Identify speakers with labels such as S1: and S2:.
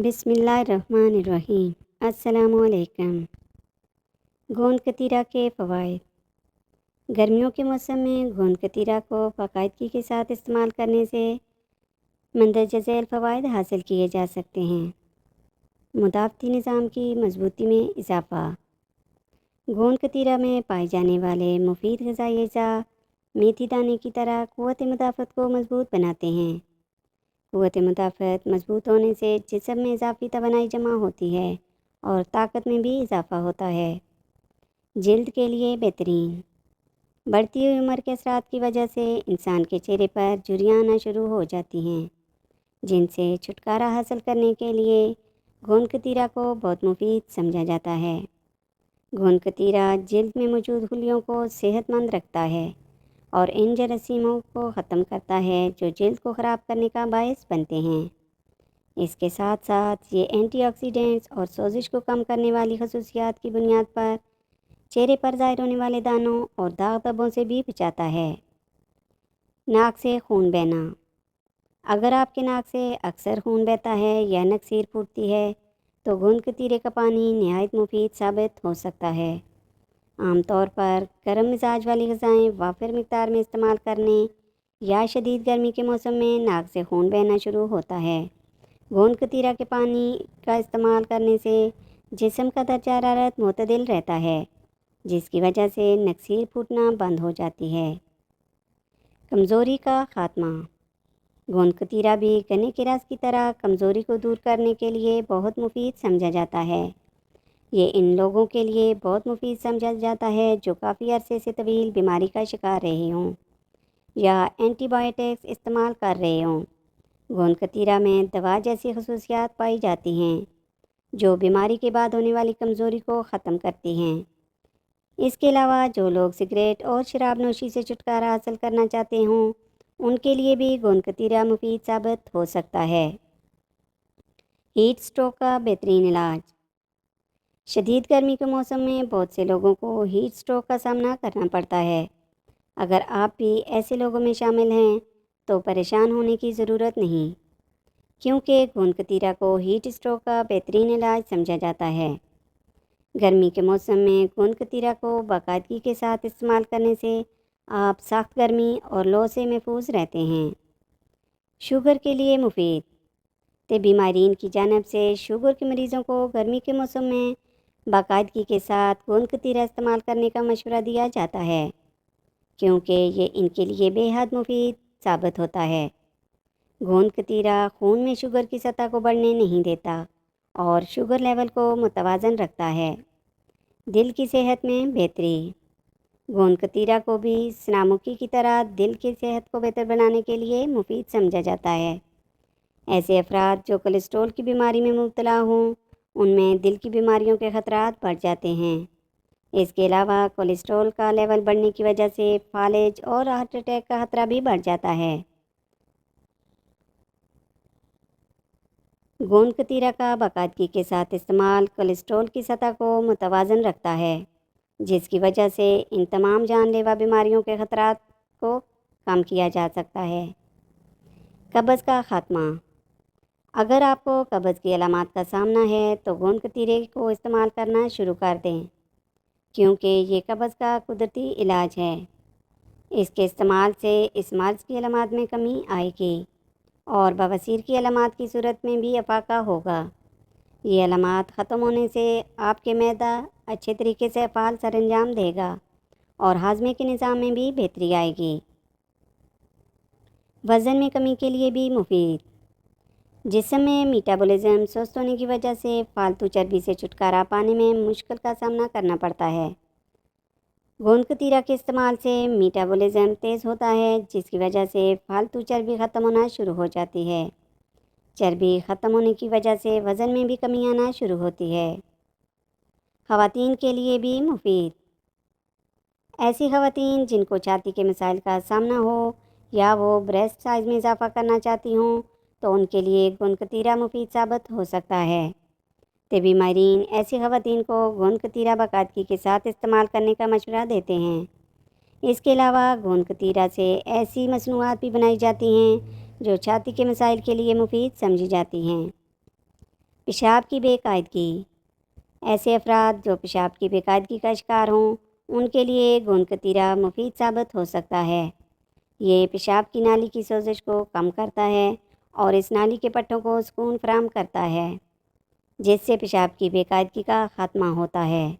S1: بسم اللہ الرحمن الرحیم۔ السلام علیکم۔ گوند کتیرہ کے فوائد۔ گرمیوں کے موسم میں گوند کتیرہ کو باقاعدگی کے ساتھ استعمال کرنے سے مندرجہ ذیل فوائد حاصل کیے جا سکتے ہیں۔ مدافعتی نظام کی مضبوطی میں اضافہ۔ گوند کتیرہ میں پائے جانے والے مفید غذائی اجزاء میتھی دانے کی طرح قوت مدافعت کو مضبوط بناتے ہیں۔ قوت مدافعت مضبوط ہونے سے جسم میں اضافی توانائی جمع ہوتی ہے اور طاقت میں بھی اضافہ ہوتا ہے۔ جلد کے لیے بہترین۔ بڑھتی ہوئی عمر کے اثرات کی وجہ سے انسان کے چہرے پر جھریاں آنا شروع ہو جاتی ہیں، جن سے چھٹکارا حاصل کرنے کے لیے گوند کتیرہ کو بہت مفید سمجھا جاتا ہے۔ گوند کتیرہ جلد میں موجود خلیوں کو صحت مند رکھتا ہے اور ان جراثیموں کو ختم کرتا ہے جو جلد کو خراب کرنے کا باعث بنتے ہیں۔ اس کے ساتھ ساتھ یہ اینٹی آکسیڈنٹس اور سوزش کو کم کرنے والی خصوصیات کی بنیاد پر چہرے پر ظاہر ہونے والے دانوں اور داغ دھبوں سے بھی بچاتا ہے۔ ناک سے خون بہنا۔ اگر آپ کے ناک سے اکثر خون بہتا ہے یا نکسیر پھوٹتی ہے تو گوند کتیرے کا پانی نہایت مفید ثابت ہو سکتا ہے۔ عام طور پر گرم مزاج والی غذائیں وافر مقدار میں استعمال کرنے یا شدید گرمی کے موسم میں ناک سے خون بہنا شروع ہوتا ہے۔ گوند کتیرہ کے پانی کا استعمال کرنے سے جسم کا درجہ حرارت معتدل رہتا ہے، جس کی وجہ سے نکسیر پھوٹنا بند ہو جاتی ہے۔ کمزوری کا خاتمہ۔ گوند کتیرہ بھی گنے کے رس کی طرح کمزوری کو دور کرنے کے لیے بہت مفید سمجھا جاتا ہے۔ یہ ان لوگوں کے لیے بہت مفید سمجھا جاتا ہے جو کافی عرصے سے طویل بیماری کا شکار رہے ہوں یا اینٹی بائیوٹکس استعمال کر رہے ہوں۔ گوند کتیرہ میں دوا جیسی خصوصیات پائی جاتی ہیں جو بیماری کے بعد ہونے والی کمزوری کو ختم کرتی ہیں۔ اس کے علاوہ جو لوگ سگریٹ اور شراب نوشی سے چھٹکارا حاصل کرنا چاہتے ہوں ان کے لیے بھی گوند کتیرہ مفید ثابت ہو سکتا ہے۔ ہیٹ اسٹروک کا بہترین علاج۔ شدید گرمی کے موسم میں بہت سے لوگوں کو ہیٹ اسٹروک کا سامنا کرنا پڑتا ہے۔ اگر آپ بھی ایسے لوگوں میں شامل ہیں تو پریشان ہونے کی ضرورت نہیں، کیونکہ گوند کتیرہ کو ہیٹ اسٹروک کا بہترین علاج سمجھا جاتا ہے۔ گرمی کے موسم میں گوند کتیرہ کو باقاعدگی کے ساتھ استعمال کرنے سے آپ سخت گرمی اور لو سے محفوظ رہتے ہیں۔ شوگر کے لیے مفید۔ طبی ماہرین کی جانب سے شوگر کے مریضوں کو گرمی کے موسم میں باقاعدگی کے ساتھ گوند کتیرہ استعمال کرنے کا مشورہ دیا جاتا ہے، کیونکہ یہ ان کے لیے بے حد مفید ثابت ہوتا ہے۔ گوند کتیرہ خون میں شوگر کی سطح کو بڑھنے نہیں دیتا اور شوگر لیول کو متوازن رکھتا ہے۔ دل کی صحت میں بہتری۔ گوند کتیرہ کو بھی سنامکھی کی طرح دل کی صحت کو بہتر بنانے کے لیے مفید سمجھا جاتا ہے۔ ایسے افراد جو کولیسٹرول کی بیماری میں مبتلا ہوں ان میں دل کی بیماریوں کے خطرات بڑھ جاتے ہیں۔ اس کے علاوہ کولیسٹرول کا لیول بڑھنے کی وجہ سے فالج اور ہارٹ اٹیک کا خطرہ بھی بڑھ جاتا ہے۔ گوند کتیرہ کا باقاعدگی کے ساتھ استعمال کولیسٹرول کی سطح کو متوازن رکھتا ہے، جس کی وجہ سے ان تمام جان لیوا بیماریوں کے خطرات کو کم کیا جا سکتا ہے۔ قبض کا خاتمہ۔ اگر آپ کو قبض کی علامات کا سامنا ہے تو گوند کتیرے کو استعمال کرنا شروع کر دیں، کیونکہ یہ قبض کا قدرتی علاج ہے۔ اس کے استعمال سے اس مرض کی علامات میں کمی آئے گی اور بواسیر کی علامات کی صورت میں بھی افاقہ ہوگا۔ یہ علامات ختم ہونے سے آپ کے معدہ اچھے طریقے سے افعال سر انجام دے گا اور ہاضمے کے نظام میں بھی بہتری آئے گی۔ وزن میں کمی کے لیے بھی مفید۔ جسم میں میٹابولزم سست ہونے کی وجہ سے فالتو چربی سے چھٹکارا پانے میں مشکل کا سامنا کرنا پڑتا ہے۔ گوند کتیرہ کے استعمال سے میٹابولزم تیز ہوتا ہے، جس کی وجہ سے فالتو چربی ختم ہونا شروع ہو جاتی ہے۔ چربی ختم ہونے کی وجہ سے وزن میں بھی کمی آنا شروع ہوتی ہے۔ خواتین کے لیے بھی مفید۔ ایسی خواتین جن کو چھاتی کے مسائل کا سامنا ہو یا وہ بریسٹ سائز میں اضافہ کرنا چاہتی ہوں تو ان کے لیے گوند کتیرہ مفید ثابت ہو سکتا ہے۔ طبی ماہرین ایسی خواتین کو گوند کتیرہ باقاعدگی کے ساتھ استعمال کرنے کا مشورہ دیتے ہیں۔ اس کے علاوہ گوند کتیرہ سے ایسی مصنوعات بھی بنائی جاتی ہیں جو چھاتی کے مسائل کے لیے مفید سمجھی جاتی ہیں۔ پیشاب کی بے قاعدگی۔ ایسے افراد جو پیشاب کی بے قاعدگی کا شکار ہوں ان کے لیے گوند کتیرا مفید ثابت ہو سکتا ہے۔ یہ پیشاب کی نالی کی سوزش کو کم کرتا ہے اور اس نالی کے پٹھوں کو سکون فراہم کرتا ہے، جس سے پیشاب کی بے قاعدگی کا خاتمہ ہوتا ہے۔